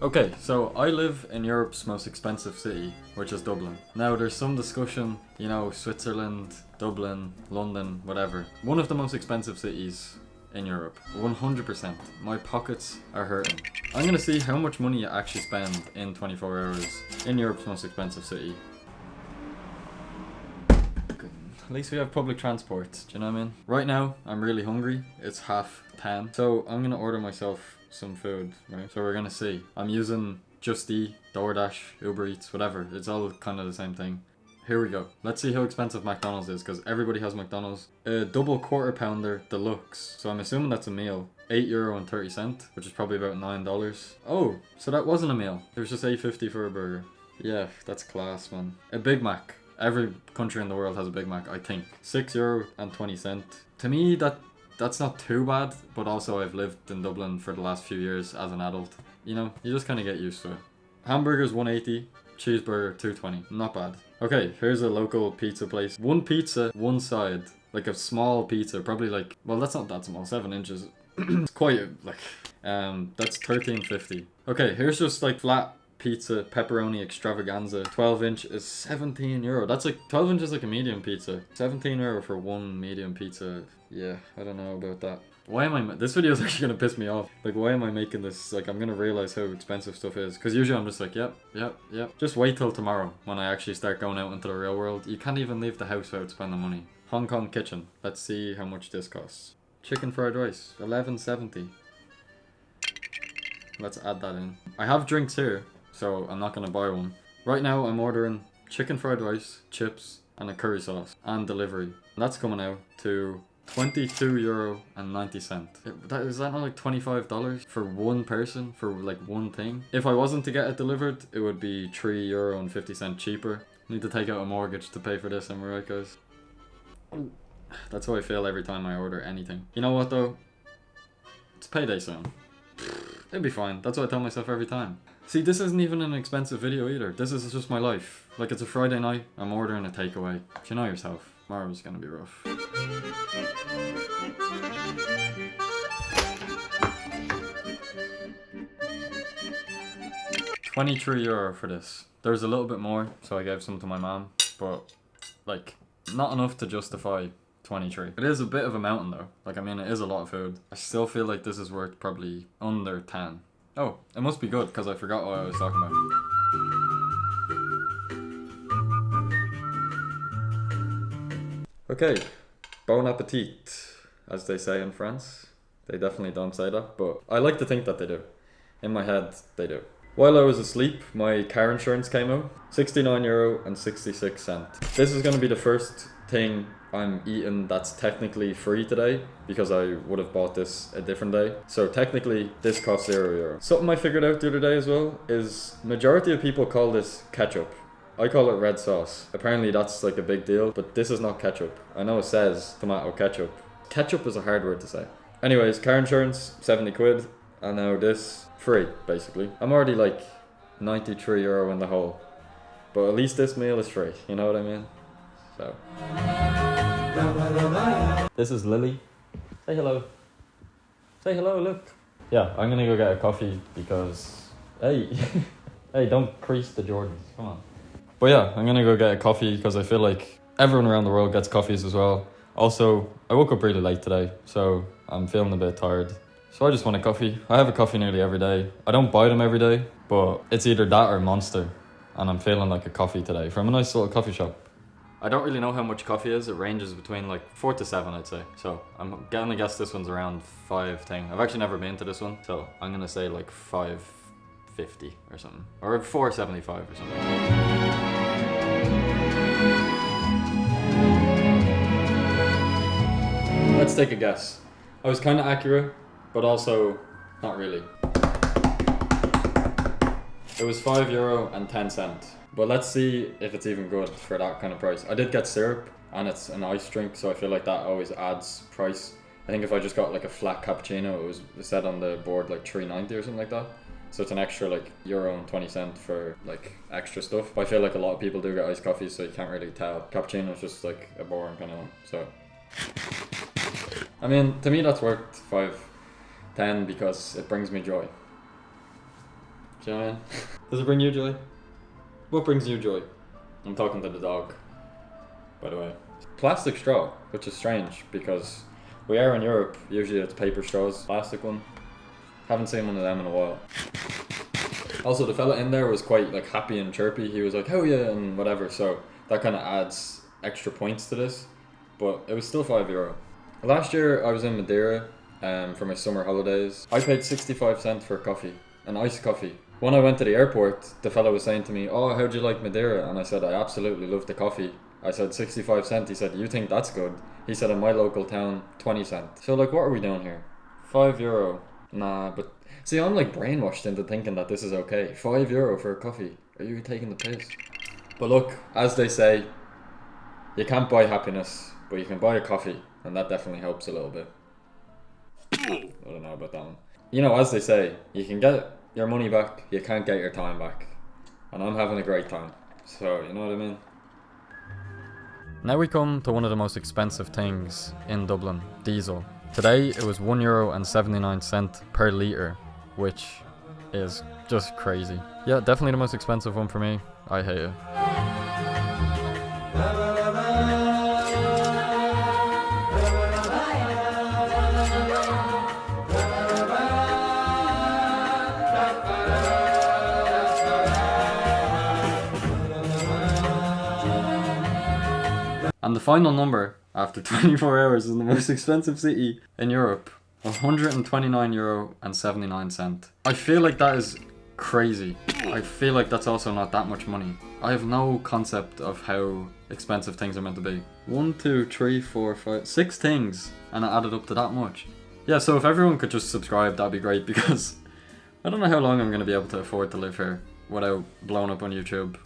Okay, so I live in Europe's most expensive city, which is Dublin. Now there's some discussion, you know, Switzerland, Dublin, London, whatever. One of the most expensive cities in Europe, 100%. My pockets are hurting. I'm gonna see how much money you actually spend in 24 hours in Europe's most expensive city. At least we have public transport, do you know what I mean? Right now, I'm really hungry. It's 10:30. So I'm gonna order myself some food, right? So we're gonna see. I'm using Just Eat, DoorDash, Uber Eats, whatever. It's all kind of the same thing. Here we go. Let's see how expensive McDonald's is, because everybody has McDonald's. A double quarter pounder deluxe. So I'm assuming that's a meal. €8.30, which is probably about $9. Oh, so that wasn't a meal. It was just $8.50 for a burger. Yeah, that's class, man. A Big Mac. Every country in the world has a Big Mac, I think. €6.20. To me, that's not too bad, but also I've lived in Dublin for the last few years as an adult. You know, you just kind of get used to it. Hamburgers $1.80, cheeseburger $2.20. Not bad. Okay, here's a local pizza place. One pizza, one side. Like a small pizza, probably like, well, that's not that small, 7 inches. It's quite like, that's $13.50. Okay, here's just like flat pizza, pepperoni extravaganza. 12-inch is €17. That's like, 12 inches like a medium pizza. €17 for one medium pizza. Yeah, I don't know about that. Why am I, this video is actually gonna piss me off. Like, why am I making this? Like, I'm gonna realize how expensive stuff is. Because usually I'm just like, yep. Just wait till tomorrow when I actually start going out into the real world. You can't even leave the house without spending money. Hong Kong kitchen. Let's see how much this costs. Chicken fried rice, $11.70. Let's add that in. I have drinks here, so I'm not gonna buy one. Right now I'm ordering chicken fried rice, chips, and a curry sauce, and delivery. That's coming out to €22.90. Is that not like $25 for one person for like one thing? If I wasn't to get it delivered, it would be €3.50 cheaper. Need to take out a mortgage to pay for this, am I right, guys? That's how I feel every time I order anything. You know what though? It's payday soon. It'll be fine. That's what I tell myself every time. See, this isn't even an expensive video either. This is just my life. Like, it's a Friday night, I'm ordering a takeaway. You know yourself, tomorrow's gonna be rough. €23 for this. There's a little bit more, so I gave some to my mom, but like, not enough to justify 23. It is a bit of a mountain though. Like, I mean, it is a lot of food. I still feel like this is worth probably under 10. Oh, it must be good because I forgot what I was talking about. Okay, bon appetit, as they say in France. They definitely don't say that, but I like to think that they do. In my head, they do. While I was asleep, my car insurance came out. €69.66. This is going to be the first thing I'm eating that's technically free today, because I would have bought this a different day. So technically this costs €0. Something I figured out the other day as well is majority of people call this ketchup. I call it red sauce. Apparently that's like a big deal, but this is not ketchup. I know it says tomato ketchup. Ketchup is a hard word to say. Anyways, car insurance, 70 quid, and now this, free basically. I'm already like €93 in the hole, but at least this meal is free, you know what I mean? So this is Lily. Say hello. Say hello, look. Yeah, I'm gonna go get a coffee because, hey, hey, don't crease the Jordans, come on. But yeah, I'm gonna go get a coffee because I feel like everyone around the world gets coffees as well. Also, I woke up really late today, so I'm feeling a bit tired. So I just want a coffee. I have a coffee nearly every day. I don't buy them every day, but it's either that or Monster. And I'm feeling like a coffee today from a nice little coffee shop. I don't really know how much coffee is. It ranges between like 4 to 7, I'd say. So I'm gonna guess this one's around 5 thing. I've actually never been to this one, so I'm gonna say like 5.50 or something, or 4.75 or something. Let's take a guess. I was kind of accurate, but also not really. It was €5.10. But let's see if it's even good for that kind of price. I did get syrup, and it's an ice drink, so I feel like that always adds price. I think if I just got like a flat cappuccino, it said on the board like $3.90 or something like that. So it's an extra like €1.20 for like extra stuff. But I feel like a lot of people do get iced coffees, so you can't really tell. Cappuccino is just like a boring kind of one. So, I mean, to me that's worth $5.10 because it brings me joy. Do you know what I mean? Does it bring you joy? What brings you joy? I'm talking to the dog, by the way. Plastic straw, which is strange because we are in Europe, usually it's paper straws, plastic one. Haven't seen one of them in a while. Also, the fella in there was quite like happy and chirpy. He was like, "Hell yeah," and whatever. So that kind of adds extra points to this. But it was still €5. Last year I was in Madeira for my summer holidays. I paid 65 cents for a coffee, an iced coffee. When I went to the airport, the fella was saying to me, "Oh, how'd you like Madeira?" And I said, "I absolutely love the coffee." I said 65 cents. He said, "You think that's good?" He said, "In my local town, 20 cents. So like, what are we doing here? €5. Nah, but see, I'm like brainwashed into thinking that this is okay. €5 for a coffee. Are you taking the piss? But look, as they say, you can't buy happiness, but you can buy a coffee, and that definitely helps a little bit. I don't know about that one. You know, as they say, you can get your money back, you can't get your time back. And I'm having a great time. So, you know what I mean? Now we come to one of the most expensive things in Dublin, diesel. Today it was €1.79 per litre, which is just crazy. Yeah, definitely the most expensive one for me. I hate it. And the final number, after 24 hours, is the most expensive city in Europe. €129.79. I feel like that is crazy. I feel like that's also not that much money. I have no concept of how expensive things are meant to be. 1, 2, 3, 4, 5, 6 things, and it added up to that much. Yeah, so if everyone could just subscribe, that'd be great, because I don't know how long I'm going to be able to afford to live here without blowing up on YouTube.